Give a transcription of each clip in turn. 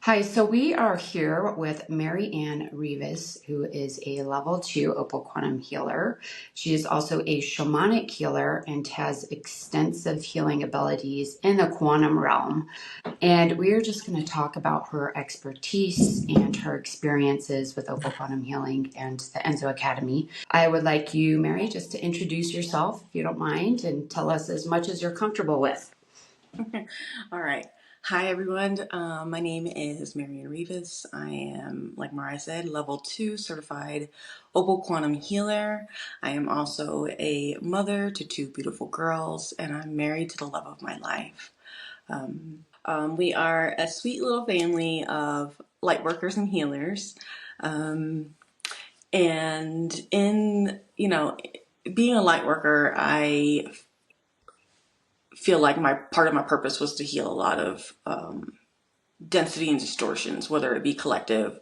Hi, so we are here with Marianne Rivas, who is a level 2 OPL Quantum Healer. She is also a shamanic healer and has extensive healing abilities in the quantum realm. And we are just going to talk about her expertise and her experiences with OPL Quantum Healing and the Enzo Academy. I would like you, Mary, just to introduce yourself, if you don't mind, and tell us as much as you're comfortable with. All right. Hi, everyone. My name is Marianne Rivas. I am, like Mariah said, level 2 certified OPL Quantum Healer. I am also a mother to 2 beautiful girls, and I'm married to the love of my life. We are a sweet little family of light workers and healers. And in, being a light worker, I feel like part of my purpose was to heal a lot of density and distortions, whether it be collective,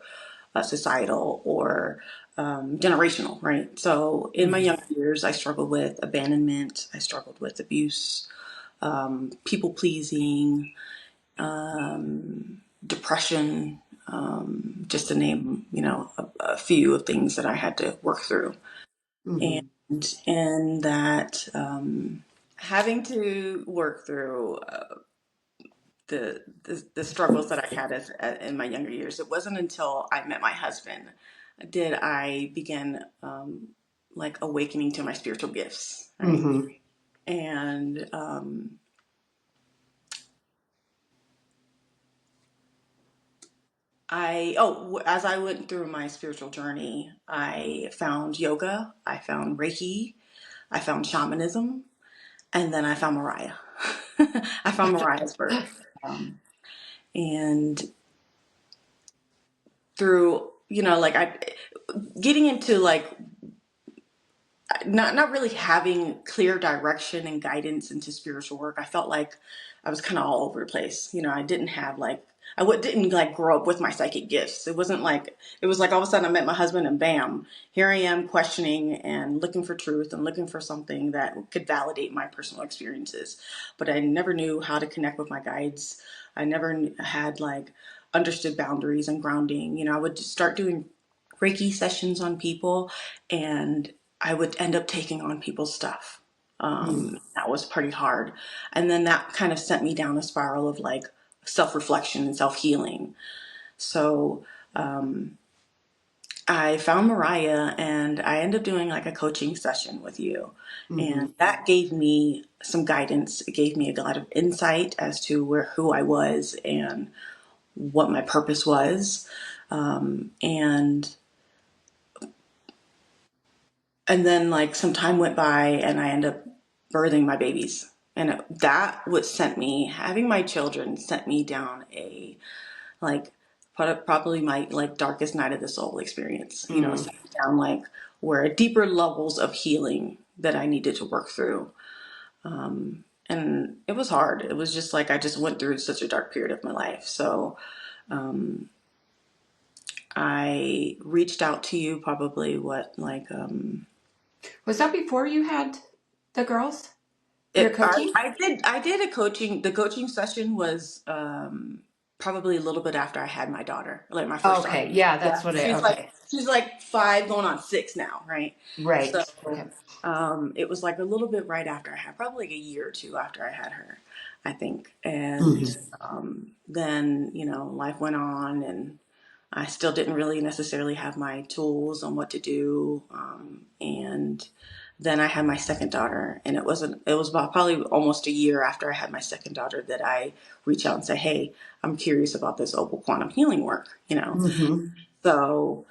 societal, or generational, right? So in my younger years, I struggled with abandonment, I struggled with abuse, people pleasing, depression, just to name, a few of things that I had to work through. Mm-hmm. And in that, having to work through the struggles that I had in my younger years. It wasn't until I met my husband did I begin like awakening to my spiritual gifts, right? Mm-hmm. And as I went through my spiritual journey, I found yoga, I found Reiki, I found shamanism, and then I found Mariah. I found Mariah's birth. And through, like getting into like not really having clear direction and guidance into spiritual work. I felt like I was kind of all over the place. I didn't have like didn't like grow up with my psychic gifts. It was like all of a sudden I met my husband and bam, here I am questioning and looking for truth and looking for something that could validate my personal experiences. But I never knew how to connect with my guides. I never had like understood boundaries and grounding. I would just start doing Reiki sessions on people and I would end up taking on people's stuff. That was pretty hard. And then that kind of sent me down a spiral of like self-reflection and self-healing. So I found Mariah and I ended up doing like a coaching session with you. Mm-hmm. And that gave me some guidance. It gave me a lot of insight as to who I was and what my purpose was. And then like some time went by and I ended up birthing my babies. And that what having my children sent me down like, probably my like darkest night of the soul experience, Mm-hmm. sent me down like where deeper levels of healing that I needed to work through. And it was hard. It was just like, I just went through such a dark period of my life. So, I reached out to you probably Was that before you had the girls? Your coaching? I did a coaching. The coaching session was probably a little bit after I had my daughter, like my first daughter. Okay, yeah, Yeah, that's what okay. she's like 5 going on 6 now, right? So Right. Okay. it was like a little bit right after I had, probably like a year or two after I had her, I think. And Mm-hmm. then life went on, and I still didn't really necessarily have my tools on what to do, and then I had my second daughter, and it was about probably almost a year after I had my second daughter that I reached out and said, "Hey, I'm curious about this OPL quantum healing work." Mm-hmm. So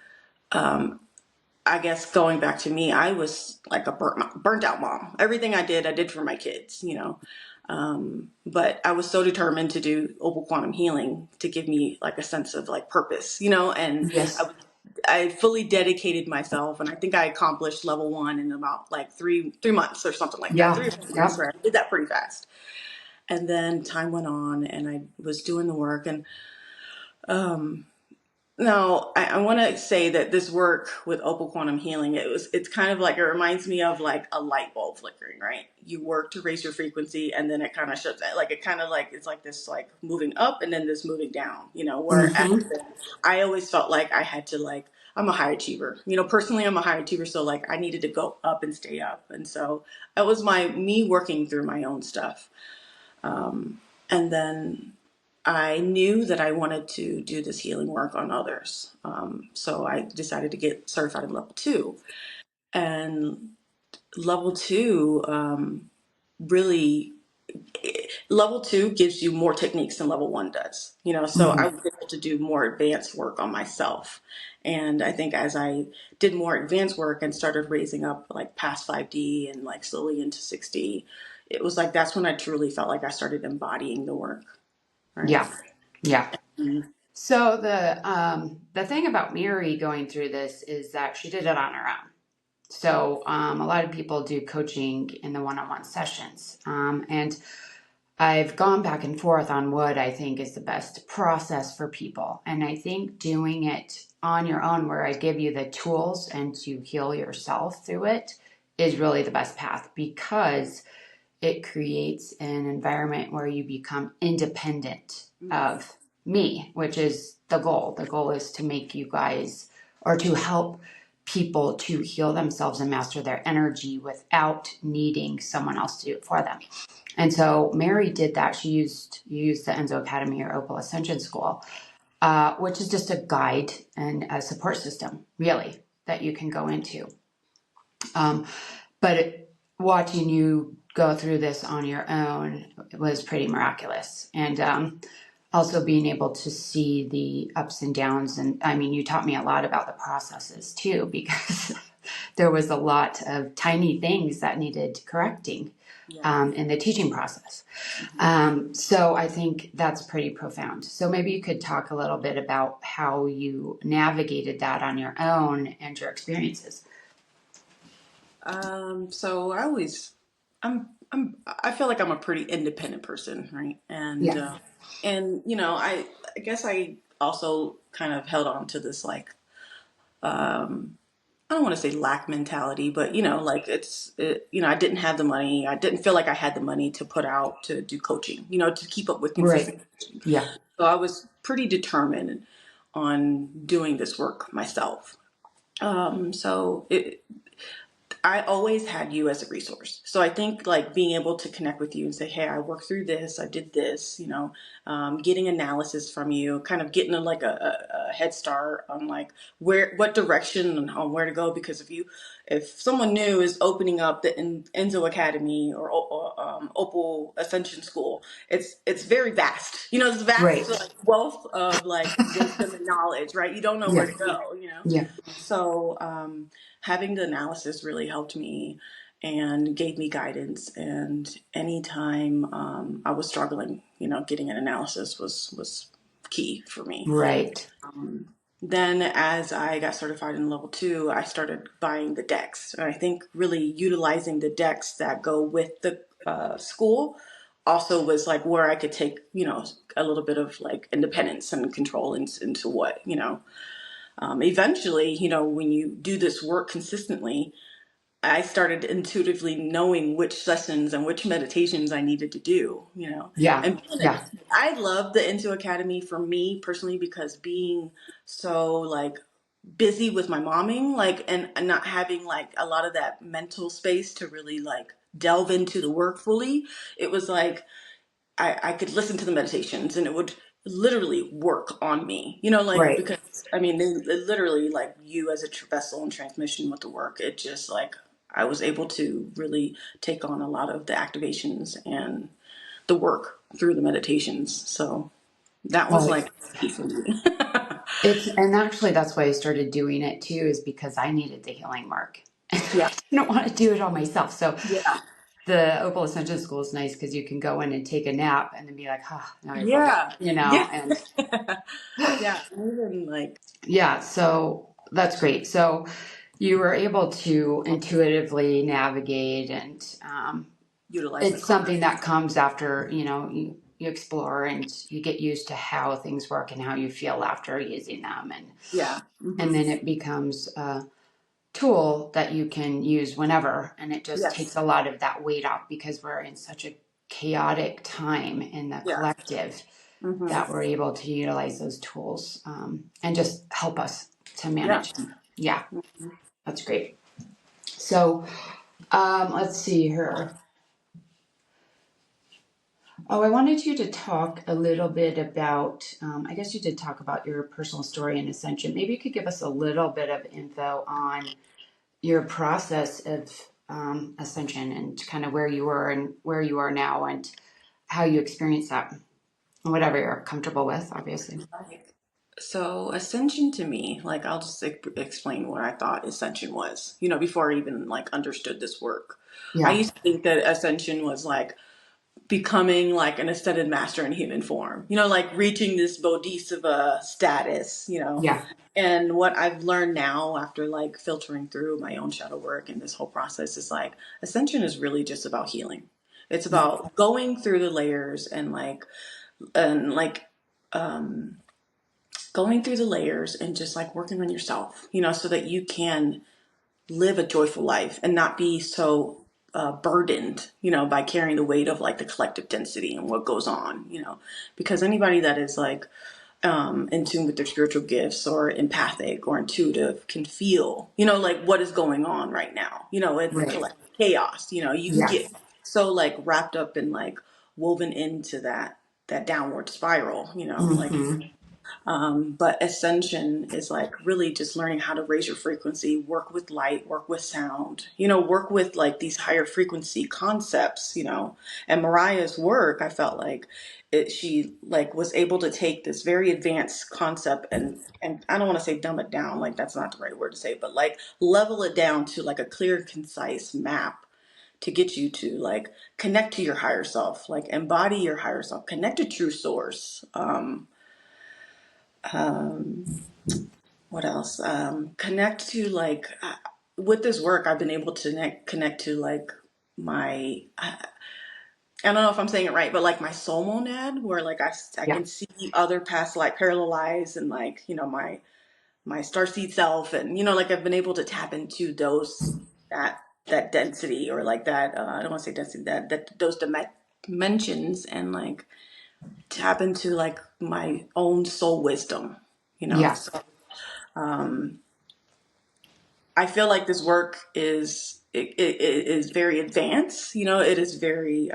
I guess going back to me, I was like a burnt out mom. Everything I did for my kids. But I was so determined to do OPL quantum healing to give me like a sense of like purpose, and Yes. I fully dedicated myself, and I think I accomplished level 1 in about like 3 months or something like that. Yeah. 3 or 4 months, Yep. right? I did that pretty fast. And then time went on, and I was doing the work, and No, I want to say that this work with Opal Quantum Healing, it's kind of like, it reminds me of like a light bulb flickering, right? You work to raise your frequency and then it kind of shuts, like it kind of like, it's like this like moving up and then this moving down, whereas Mm-hmm. I always felt like I had to like, I'm a high achiever, personally I'm a high achiever. So like I needed to go up and stay up. And so it was me working through my own stuff. And then I knew that I wanted to do this healing work on others. So I decided to get certified in level two. And level two, really, level two gives you more techniques than level one does. So I Mm-hmm. was able to do more advanced work on myself. And I think as I did more advanced work and started raising up like past 5D and like slowly into 6D, it was like that's when I truly felt like I started embodying the work, right? Yeah. Yeah. Mm. So the thing about Mary going through this is that she did it on her own. So a lot of people do coaching in the one-on-one sessions, and I've gone back and forth on what I think is the best process for people. And I think doing it on your own, where I give you the tools and to heal yourself through it, is really the best path, because it creates an environment where you become independent of me, which is the goal. The goal is to make you guys, or to help people to heal themselves and master their energy without needing someone else to do it for them. And so Mary did that. She used the Enzo Academy or OPL Ascension School, which is just a guide and a support system, really, that you can go into. But watching you go through this on your own was pretty miraculous. And also being able to see the ups and downs. And I mean, you taught me a lot about the processes too, because there was a lot of tiny things that needed correcting Yeah. in the teaching process. So I think that's pretty profound. So maybe you could talk a little bit about how you navigated that on your own and your experiences. So I feel like I'm a pretty independent person, right? Yeah. And I guess I also kind of held on to this like, I don't want to say lack mentality, but like I didn't have the money. I didn't feel like I had the money to put out to do coaching, to keep up with consistent Right. coaching. Yeah. So I was pretty determined on doing this work myself. So I always had you as a resource. So I think like being able to connect with you and say, hey, I worked through this, I did this, getting analysis from you, kind of getting a head start on like what direction and on where to go. Because if someone new is opening up the Enzo Academy or Opal Ascension School, it's very vast. It's vast Right. like wealth of like wisdom and knowledge, right? You don't know where Yeah. to go. Yeah. So having the analysis really helped me and gave me guidance. And anytime I was struggling, getting an analysis was key for me. Right. Then as I got certified in level two, I started buying the decks. And I think really utilizing the decks that go with the school also was like where I could take, a little bit of like independence and control into what, eventually, when you do this work consistently, I started intuitively knowing which sessions and which meditations I needed to do. Yeah. And Yeah. I love the Enzo Academy for me personally, because being so like busy with my momming, like, and not having like a lot of that mental space to really like delve into the work fully, it was like, I could listen to the meditations and it would literally work on me, like, Right. because I mean, they literally like you as a vessel and transmission with the work. It just like, I was able to really take on a lot of the activations and the work through the meditations. So that was Well, like key for me. and actually that's why I started doing it too, is because I needed the healing work. I Yeah. don't want to do it all myself. So Yeah. the Opal Ascension School is nice because you can go in and take a nap and then be like, oh, now I feel Yeah. good, Yeah. and Yeah. Even like yeah, so that's great. So you were able to intuitively navigate, and utilize the it's cards. something that comes after, you explore and you get used to how things work and how you feel after using them. Yeah. And then it becomes a tool that you can use whenever. And it just takes Yes. a lot of that weight off because we're in such a chaotic time in the Yeah. collective Mm-hmm. that we're able to utilize those tools and just help us to manage Yes. them. Yeah, that's great. So let's see here. Oh, I wanted you to talk a little bit about, I guess you did talk about your personal story in Ascension. Maybe you could give us a little bit of info on your process of Ascension and kind of where you were and where you are now and how you experienced that, whatever you're comfortable with, obviously. So Ascension to me, like I'll just explain what I thought Ascension was, before I even like understood this work. I Yeah, used to think that Ascension was like becoming like an ascended master in human form, like reaching this bodhisattva status, yeah, And what I've learned now after like filtering through my own shadow work and this whole process is like Ascension is really just about healing. It's about going through the layers and um going through the layers and just like working on yourself, so that you can live a joyful life and not be so burdened, by carrying the weight of like the collective density and what goes on, because anybody that is like in tune with their spiritual gifts or empathic or intuitive can feel, like what is going on right now, in the right. collective chaos, you can Yeah. get so like wrapped up and like woven into that downward spiral, like Mm-hmm. but ascension is like really just learning how to raise your frequency, work with light, work with sound, work with like these higher frequency concepts, And Mariah's work, I felt like she like was able to take this very advanced concept and I don't want to say dumb it down, like that's not the right word to say, but like level it down to like a clear, concise map to get you to like connect to your higher self, like embody your higher self, connect to true source. Um, what else? Connect to like with this work, I've been able to connect to like my I don't know if I'm saying it right, but like my soul monad, where like I Yeah. can see other past like parallel lives and like my starseed self, and like I've been able to tap into that density or like that I don't want to say density that those dimensions and like tap into like my own soul wisdom, Yeah. so um I feel like this work it is very advanced. It is very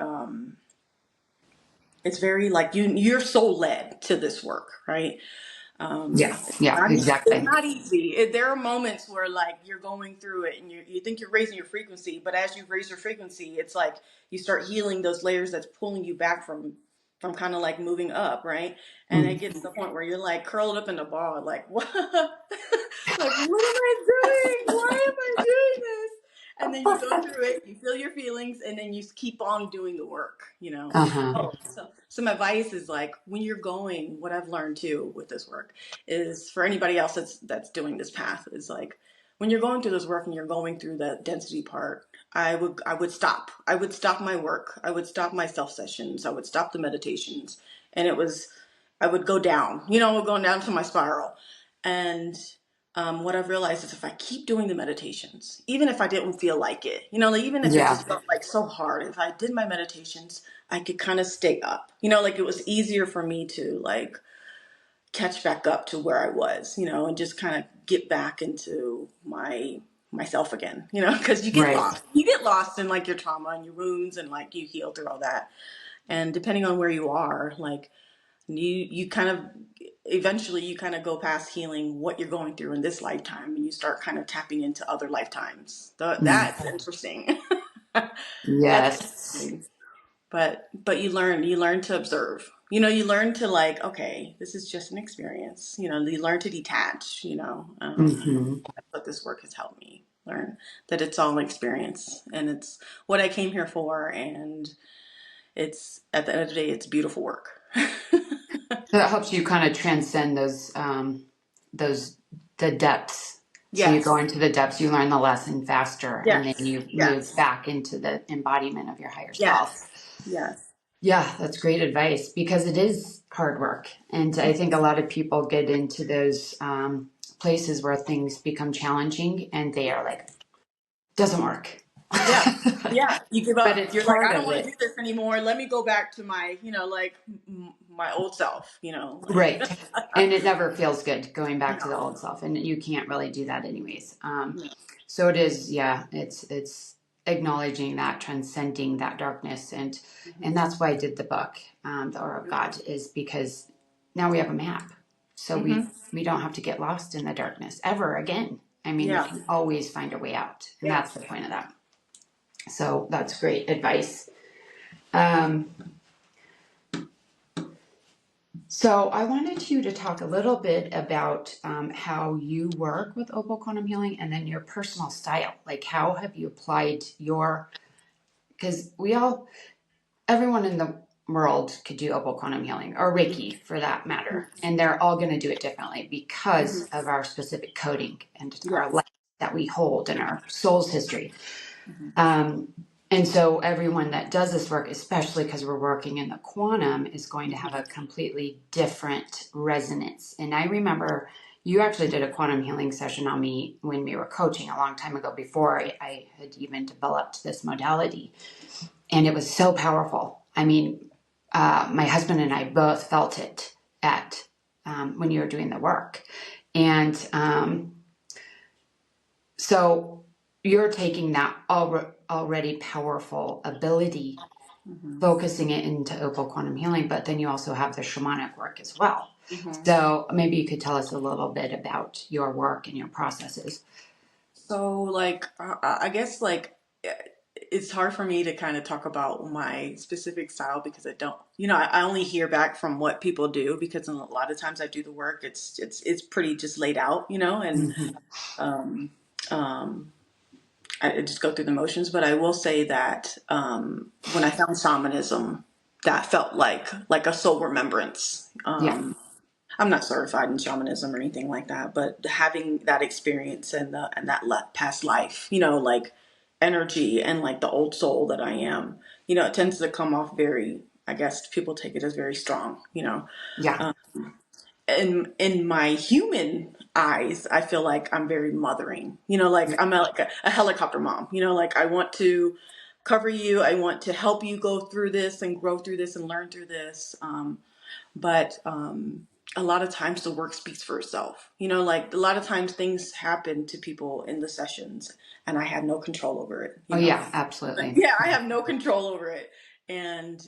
it's very like you're soul led to this work, right? Yeah. Yeah. It's Exactly. not easy. There are moments where like you're going through it and you think you're raising your frequency, but as you raise your frequency, it's like you start healing those layers that's pulling you back from kind of like moving up, right? And it Mm. gets to the point where you're like curled up in a ball, like what? Like what am I doing? Why am I doing this? And then you go through it, you feel your feelings, and then you keep on doing the work, Uh-huh. Oh, so my advice is like when you're going, what I've learned too with this work is for anybody else that's doing this path is like when you're going through this work and you're going through the density part, I would stop. I would stop my work. I would stop my self sessions. I would stop the meditations, and I would go down. I would go down to my spiral, and what I've realized is if I keep doing the meditations, even if I didn't feel like it, like even if it Yeah. just felt like so hard, if I did my meditations, I could kind of stay up. Like it was easier for me to like catch back up to where I was, and just kind of get back into myself again, because you get Right. lost. You get lost in like your trauma and your wounds and like you heal through all that. And depending on where you are, like you kind of eventually you kind of go past healing what you're going through in this lifetime and you start kind of tapping into other lifetimes. Mm. That's interesting. That's Yes. interesting. But you learn to observe. You learn to like, okay, this is just an experience. You learn to detach, Mm-hmm. that's what this work has helped me learn, that it's all an experience and it's what I came here for, and it's at the end of the day it's beautiful work. So that helps you kind of transcend those, the depths. So you go Yes. into the depths, you learn the lesson faster, and then Yes. you move Yes. back into the embodiment of your higher self. Yes. Yes. Yeah, that's great advice because it is hard work. And I think a lot of people get into those places where things become challenging and they are like, doesn't work. Yeah. Yeah. You give But up. it's You're like, part I don't of want to do it. this anymore. Let me go back to my, like my old self, like, Right. And it never feels good going back to the no, old self. And you can't really do that anyways. no. So it is, yeah, it's acknowledging that, transcending that darkness. And that's why I did the book, The Aura of God, is because now we have a map. So Mm-hmm. we don't have to get lost in the darkness ever again. I mean, we Yeah. can always find a way out. And Yeah. that's the point of that. So that's great advice. Um, So I wanted you to talk a little bit about how you work with Opal Quantum Healing and then your personal style. Like how have you applied because everyone in the world could do Opal Quantum Healing or Reiki for that matter. And they're all going to do it differently Mm-hmm. because of our specific coding and Yeah. our life that we hold in our soul's history. Mm-hmm. Um, and so everyone that does this work, especially because we're working in the quantum, is going to have a completely different resonance. And I remember you actually did a quantum healing session on me when we were coaching a long time ago before I had even developed this modality. And it was so powerful. I mean, my husband and I both felt it at when you were doing the work. And so you're taking that already powerful ability, Mm-hmm. focusing it into Opal Quantum Healing, but then you also have the shamanic work as well. Mm-hmm. So maybe you could tell us a little bit about your work and your processes. So, like, I guess, like, it's hard for me to kind of talk about my specific style because I don't, I only hear back from what people do because a lot of times I do the work. It's pretty just laid out, and Mm-hmm. um, um, I just go through the motions. But I will say that when I found shamanism, that felt like a soul remembrance. Yeah, I'm not certified in shamanism or anything like that, but having that experience and that past life, like energy and like the old soul that I am, it tends to come off very, I guess people take it as very strong. yeah, In my human eyes, I feel like I'm very mothering, like I'm a helicopter mom, like I want to cover you. I want to help you go through this and grow through this and learn through this. But a lot of times the work speaks for itself. Like a lot of times things happen to people in the sessions and I have no control over it, oh yeah, absolutely. Yeah, I have no control over it. And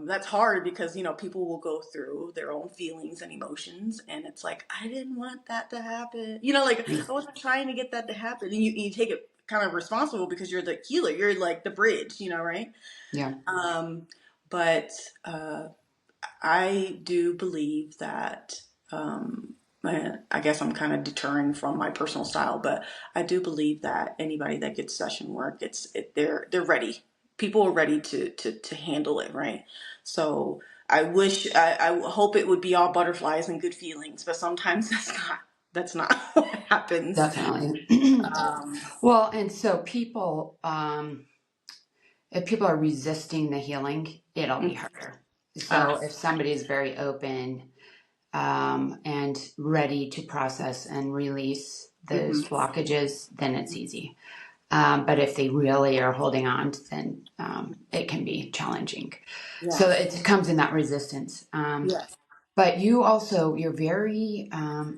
that's hard because, people will go through their own feelings and emotions. And it's like, I didn't want that to happen. Like I wasn't trying to get that to happen. And you take it kind of responsible because you're the healer. You're like the bridge, right? Yeah, Um, but I do believe that, I guess I'm kind of deterring from my personal style, but I do believe that anybody that gets session work, they're ready. People are ready to handle it, right? So I hope it would be all butterflies and good feelings, but sometimes that's not what happens. definitely. Um, Well, and so people, if people are resisting the healing, it'll be harder. uh, So if somebody is very open and ready to process and release those mhm. blockages, then it's easy. But if they really are holding on, then it can be challenging. So Yes, it comes in that resistance. yes, But you're very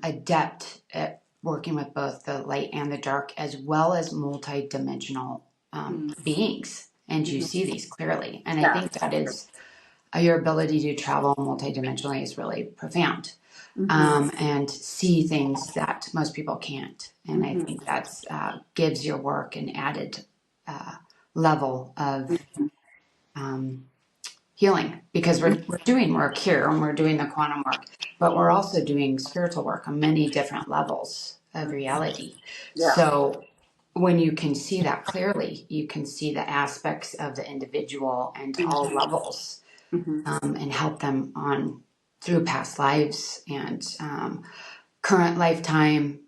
adept at working with both the light and the dark, as well as multi-dimensional mhm, beings. And you mhm. see these clearly. And I Yeah, think that is your ability to travel multidimensionally is really profound hmm, and see things that most people can't. And I hmm, think that's gives your work an added level of um, healing because we're doing work here and we're doing the quantum work, but we're also doing spiritual work on many different levels of reality. yeah, So when you can see that clearly, you can see the aspects of the individual and all hmm, levels hmm, and help them on through past lives and current lifetime,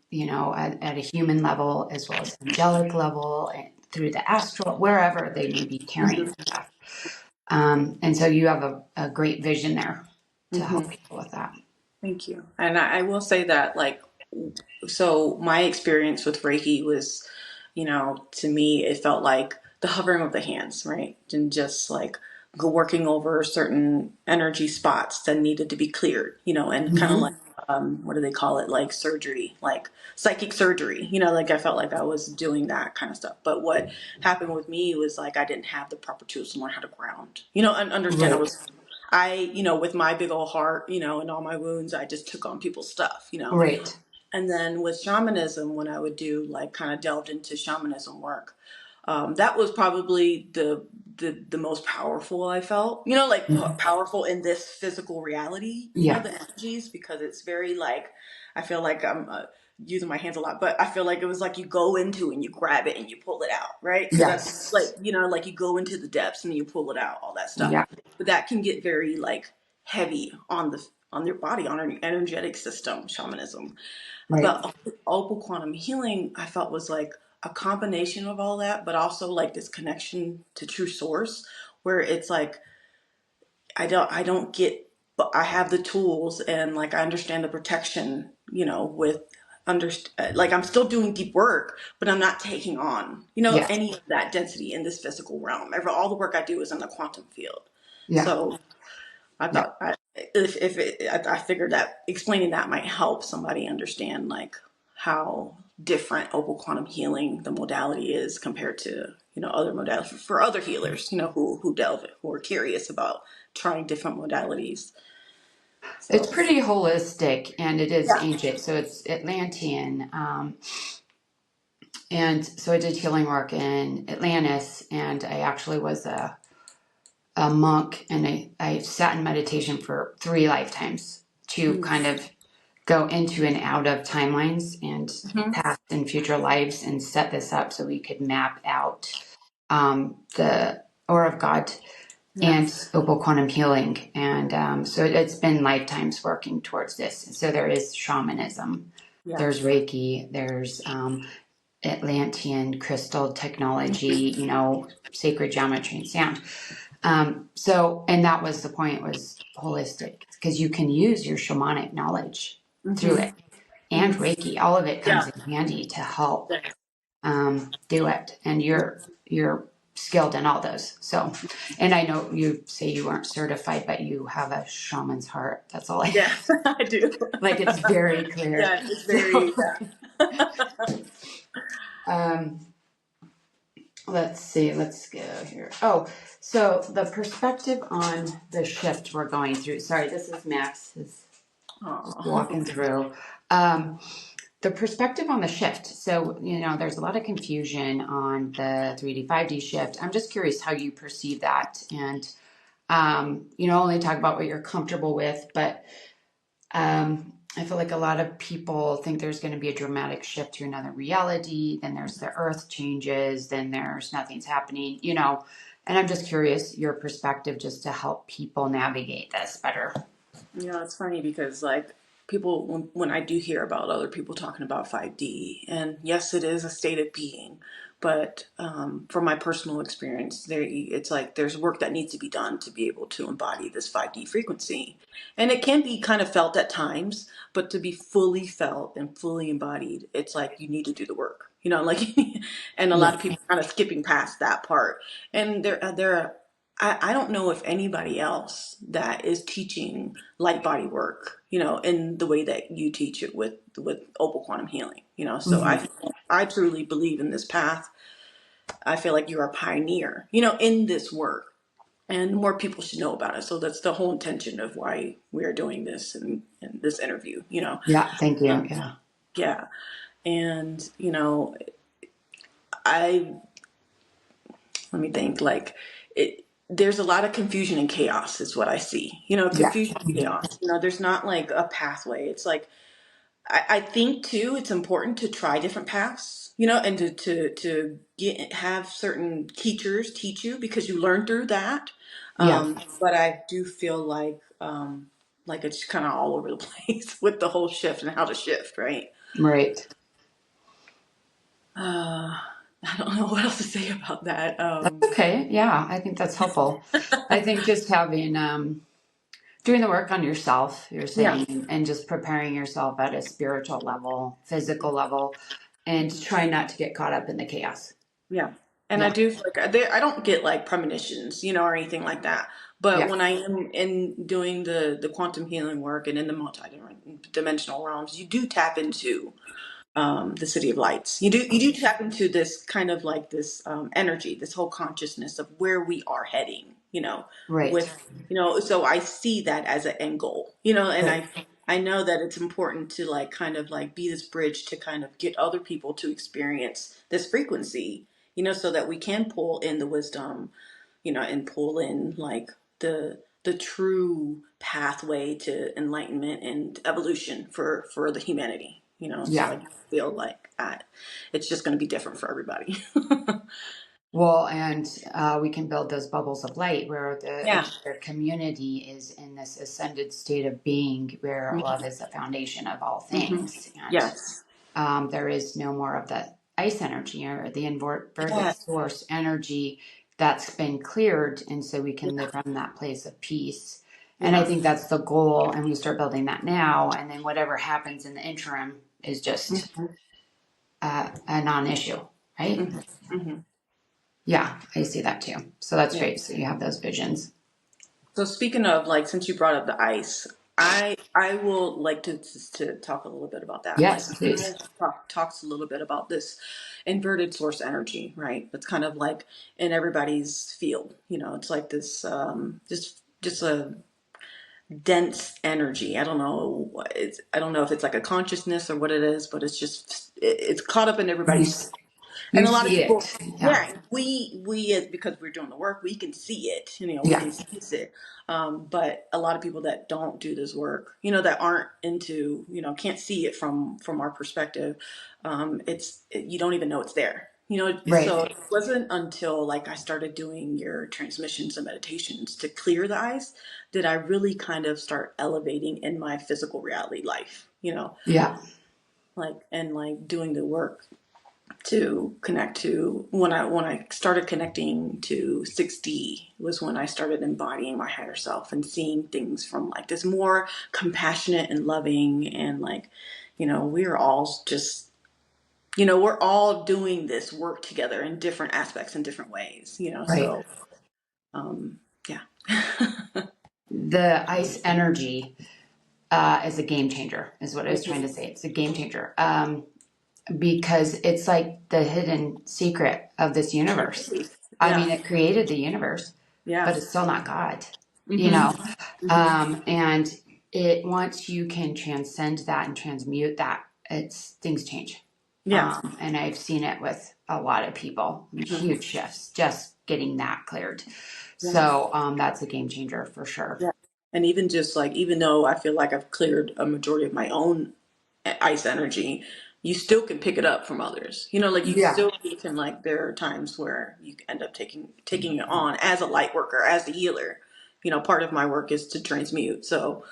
at a human level as well as angelic level and through the astral, wherever they may be carrying stuff. And so you have a great vision there to Mm-hmm. help people with that. Thank you. And I will say that, like, so my experience with Reiki was, to me, it felt like the hovering of the hands, right? And just like working over certain energy spots that needed to be cleared, and kind of like, Hmm. what do they call it? Like surgery, like psychic surgery, like I felt like I was doing that kind of stuff. But what happened with me was like I didn't have the proper tools to learn how to ground, and understand Right. with my big old heart, and all my wounds, I just took on people's stuff. Right. And then with shamanism, when I would do like kind of delved into shamanism work, that was probably the most powerful I felt, like powerful in this physical reality, Yeah. the energies, because it's very like, I feel like I'm using my hands a lot, but I feel like it was like you go into and you grab it and you pull it out, right? So that's like, Yes. like you go into the depths and you pull it out, all that stuff. Yeah. But that can get very like heavy on your body, on an energetic system, shamanism. Right. But opal quantum healing, I felt was like a combination of all that, but also like this connection to true source, where it's like I don't get, but I have the tools and like I understand the protection, with like I'm still doing deep work, but I'm not taking on, Yes. any of that density in this physical realm. All the work I do is in the quantum field. Yeah. So I Yeah. thought if I figured that explaining that might help somebody understand like how different opal quantum healing the modality is compared to other modalities for other healers who delve who are curious about trying different modalities. It's So pretty holistic and it is yeah. ancient. So it's Atlantean. And so I did healing work in Atlantis and I actually was a monk and I sat in meditation for 3 lifetimes to kind of go into and out of timelines and Mm-hmm. past and future lives and set this up so we could map out the aura of God and Yes. opal quantum healing. And so it's been lifetimes working towards this. So there is shamanism, there's Yes. Reiki, there's Atlantean crystal technology, sacred geometry and sound. And that was the point, was holistic because you can use your shamanic knowledge through Mm-hmm. it and Reiki. All of it comes Yeah. in handy to help do it. And you're skilled in all those. So, and I know you say you weren't certified, but you have a shaman's heart. That's all I Yeah. I do. like. It's very clear. Yeah. It's very. So, um, let's see. Let's go here. Oh, so the perspective on the shift we're going through. Sorry, this is Max. Just Oh. walking through. Um, the perspective on the shift. So, there's a lot of confusion on the 3D, 5D shift. I'm just curious how you perceive that. And, only talk about what you're comfortable with. But I feel like a lot of people think there's going to be a dramatic shift to another reality. Then there's the earth changes. Then there's nothing's happening. And I'm just curious your perspective just to help people navigate this better. It's funny because like people, when I do hear about other people talking about 5D, and yes, it is a state of being, but from my personal experience, it's like there's work that needs to be done to be able to embody this 5D frequency, and it can be kind of felt at times, but to be fully felt and fully embodied, it's like you need to do the work, like, and a lot Yeah. of people kind of skipping past that part, and I don't know if anybody else that is teaching light body work, in the way that you teach it with opal quantum healing, So Hmm. I truly believe in this path. I feel like you're a pioneer, in this work, and more people should know about it. So that's the whole intention of why we are doing this and this interview. Yeah. Thank you. Um, Yeah. yeah, and I let me think like it. There's a lot of confusion and chaos is what I see. Yeah. Confusion and Mhm. chaos. There's not like a pathway. It's like I think too, it's important to try different paths, and to have certain teachers teach you because you learn through that. Yeah. But I do feel like it's kind of all over the place with the whole shift and how to shift, right? Right. I don't know what else to say about that. Okay, yeah, I think that's helpful. I think just having doing the work on yourself, you're Yeah. saying, and just preparing yourself at a spiritual level, physical level, and try not to get caught up in the chaos. Yeah. And I Yeah, do feel like I don't get like premonitions, or anything like that. But yeah, when I am in doing the quantum healing work and in the multi-dimensional realms, you do tap into the City of Lights. You do tap into this kind of like this energy, this whole consciousness of where we are heading. right, With so I see that as an end goal. And right, I know that it's important to like kind of like be this bridge to kind of get other people to experience this frequency. So that we can pull in the wisdom, and pull in like the true pathway to enlightenment and evolution for the humanity. So yeah. I feel like it's just going to be different for everybody. Well, and we can build those bubbles of light where the Yeah. entire community is in this ascended state of being where love is the foundation of all Mm-hmm. things. And Yes. there is no more of the ice energy or the inverted Yeah. source energy that's been cleared. And so we can Yeah. live from that place of peace. And I Yeah. think that's the goal. And we start building that now. And then whatever happens in the interim is just Mm-hmm. a non issue, right? Mm-hmm. Mm-hmm. Yeah, I see that too. So that's Yeah. great. So you have those visions. So speaking of like, since you brought up the ice, I will like to talk a little bit about that. Like, Yes, please. talks a little bit about this inverted source energy, right? It's kind of like in everybody's field. It's like this just a dense energy. I don't know. I don't know if it's like a consciousness or what it is, but it's just it's caught up in You, everybody's. you And a lot of see people, it. Yeah. yeah, we as because we're doing the work, we can see it. We Yeah. can sense it. But a lot of people that don't do this work, that aren't into, can't see it from our perspective. You don't even know it's there. So Right. it wasn't until like I started doing your transmissions and meditations to clear the ice did I really kind of start elevating in my physical reality life. Yeah. Like and like doing the work to connect to when I started connecting to 6D was when I started embodying my higher self and seeing things from like this more compassionate and loving and like we're all just we're all doing this work together in different aspects in different ways Right. so yeah. The ice energy is a game changer, is what I was trying to say. It's a game changer because it's like the hidden secret of this universe. I Yeah. mean, it created the universe, Yeah. but it's still not God, you Mm-hmm. know? Mm-hmm. And it once you can transcend that and transmute that, it's things change. Yeah. And I've seen it with a lot of people, Mm-hmm. huge shifts, just getting that cleared. Yeah. So that's a game changer for sure. Yeah. And even just like, even though I feel like I've cleared a majority of my own ice energy, you still can pick it up from others. Like you Yeah, still can like, there are times where you end up taking it on as a light worker, as a healer. Part of my work is to transmute. So,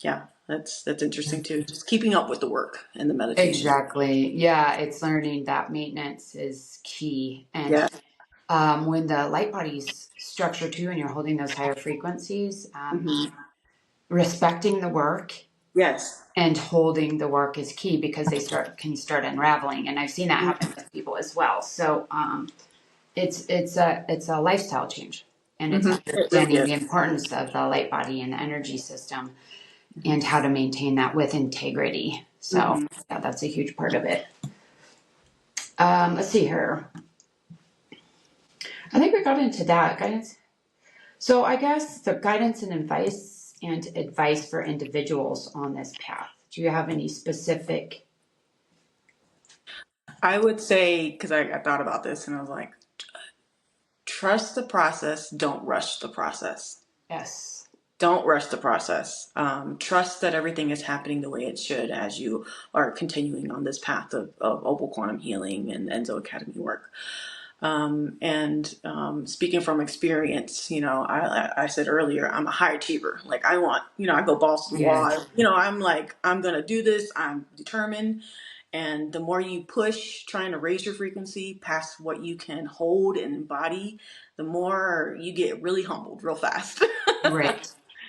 yeah, that's interesting too. Just keeping up with the work and the meditation. exactly. Yeah, it's learning that maintenance is key. And Yeah. when the light body's structured too, and you're holding those higher frequencies, Hmm. respecting the work Yes. and holding the work is key because they can start unraveling. And I've seen that happen with people as well. So it's a lifestyle change, and it's Hmm. It really understanding is. the importance of the light body and the energy system and how to maintain that with integrity. So Hmm. yeah, that's a huge part of it. Let's see here. I think we got into that guidance. So I guess the guidance and advice for individuals on this path. Do you have any specific? I would say, because I thought about this and I was like, trust the process, don't rush the process. Yes. Don't rush the process. Trust that everything is happening the way it should as you are continuing on this path of OPL Quantum Healing and Enzo Academy work. And speaking from experience, I said earlier, I'm a high achiever. Like I go balls to the Yeah. wall. I'm like, I'm going to do this. I'm determined. And the more you push trying to raise your frequency past what you can hold and embody, the more you get really humbled real fast. Right.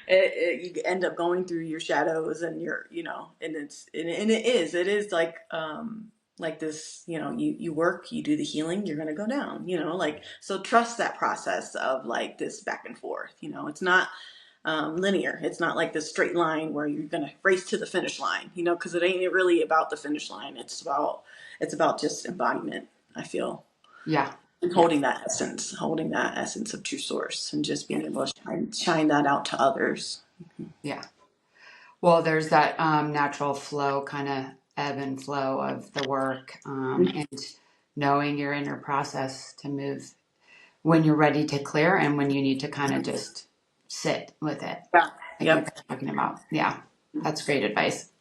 You end up going through your shadows and and it is like this, you work, you do the healing, you're going to go down, like, so trust that process of like this back and forth. It's not linear. It's not like this straight line where you're going to race to the finish line, because it ain't really about the finish line. It's about just embodiment, I feel. Yeah. And Yeah. holding that essence of true source, and just being able to shine that out to others. Yeah. Well, there's that natural flow, kind of ebb and flow of the work, and knowing your inner process to move when you're ready to clear and when you need to kind of just sit with it, Yeah. like you're Yep. talking about. Yeah, that's great advice.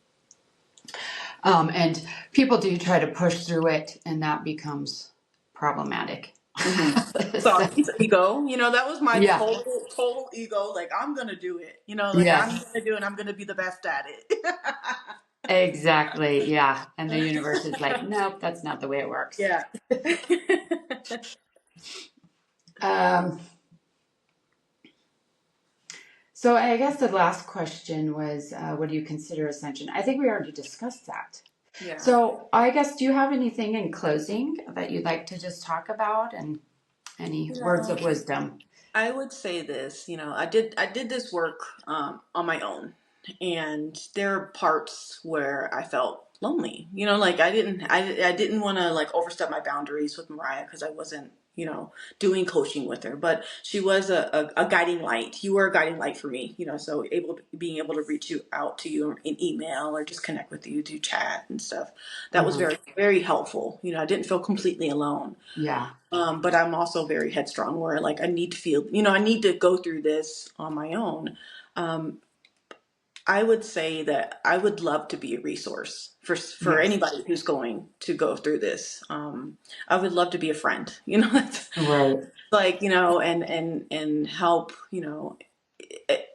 And people do try to push through it, and that becomes problematic. Mm-hmm. So So, it's ego, that was my yeah, total ego. Like, I'm going to do it, like I'm going yes, to do it. I'm going to be the best at it. exactly. Yeah. And the universe is like, nope, that's not the way it works. Yeah. Um, so I guess the last question was, what do you consider ascension? I think we already discussed that. Yeah. So I guess, do you have anything in closing that you'd like to just talk about, and any You words know, of wisdom? I would say this, I did this work on my own, and there are parts where I felt lonely. Like I didn't want to like overstep my boundaries with Mariah, because I wasn't, doing coaching with her, but she was a guiding light. You were a guiding light for me, so being able to reach you out to you in email or just connect with you through chat and stuff. That was Mhm. very, very helpful. I didn't feel completely alone. Yeah. But I'm also very headstrong, where like I need to feel, I need to go through this on my own. Um, I would say that I would love to be a resource for Yes. anybody who's going to go through this. I would love to be a friend, it's Right. like, and help,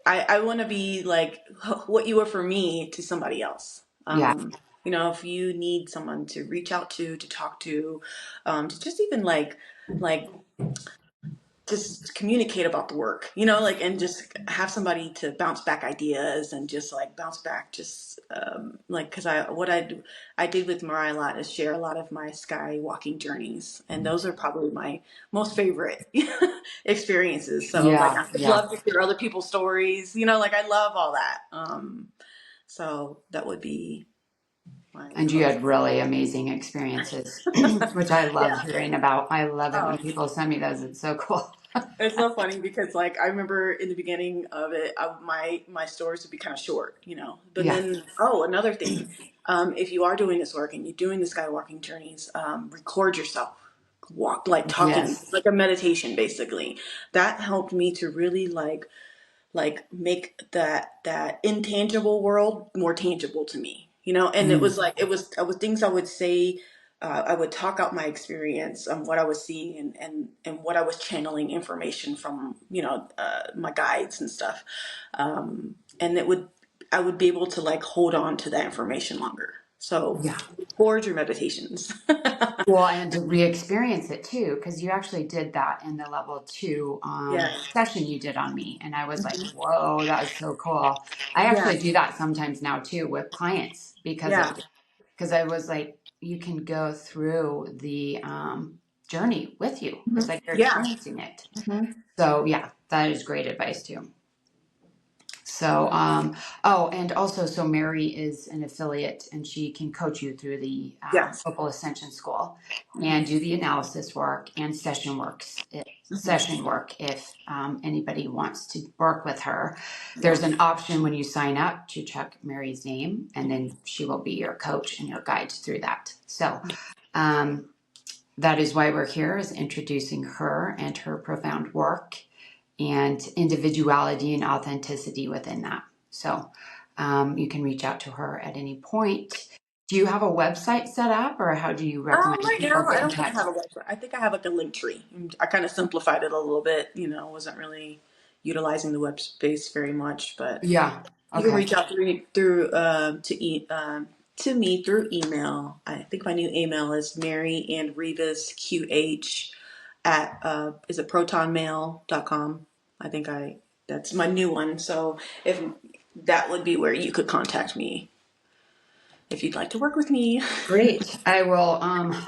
I want to be like what you were for me to somebody else. Yeah. If you need someone to reach out to talk to just even like just communicate about the work, like, and just have somebody to bounce back ideas, and just like bounce back, just like, because I did with Mariah a lot is share a lot of my sky walking journeys, and those are probably my most favorite experiences. So like, Yeah. I would Yeah. love to hear other people's stories, like I love all that. So that would be my And you close. had really amazing experiences, which I love Yeah. hearing about. I love it when Um, people send me those. It's so cool. It's so funny because, like, I remember in the beginning of it, my stories would be kind of short, But Yeah. then, another thing, if you are doing this work and you're doing the skywalking journeys, record yourself, walk, like talking, Yes. like a meditation, basically. That helped me to really make that intangible world more tangible to me, and it Mm. was like I was things I would say. I would talk out my experience on what I was seeing, and what I was channeling information from, my guides and stuff. And I would be able to like hold on to that information longer. So Yeah. record your meditations. Well, and to re-experience it too, because you actually did that in the level 2 Yeah. session you did on me. And I was like, whoa, that was so cool. I Yeah. actually do that sometimes now too with clients Yeah. because I was like, you can go through the journey with you. It's like you're Yeah. experiencing it. Hmm. So yeah, that is great advice too. So, oh, and also, so Mary is an affiliate and she can coach you through the Yes. OPL Ascension School and do the analysis work and session work if anybody wants to work with her. There's an option when you sign up to check Mary's name, and then she will be your coach and your guide through that. So, um, that is why we're here, is introducing her and her profound work and individuality and authenticity within that. So you can reach out to her at any point. Do you have a website set up, or how do you recommend Right people now, I get in don't think I touch? have a website. I think I have like a link tree. I kind of simplified it a little bit. Wasn't really utilizing the web space very much, but Yeah. you can Okay. reach out through to me through email. I think my new email is maryannrivasqh at is it protonmail.com. I think that's my new one. So if that would be where you could contact me if you'd like to work with me. Great. I will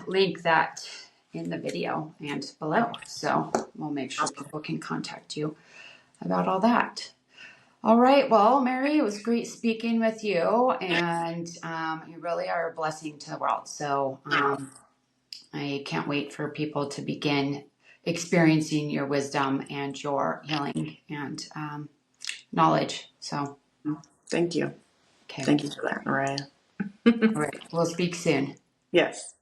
link that in the video and below. So we'll make sure people can contact you about all that. All right. Well, Mary, it was great speaking with you, and you really are a blessing to the world. So I can't wait for people to begin experiencing your wisdom and your healing and knowledge. So, Thank you. okay. Thank you for that, Mariah. All right. We'll speak soon. Yes.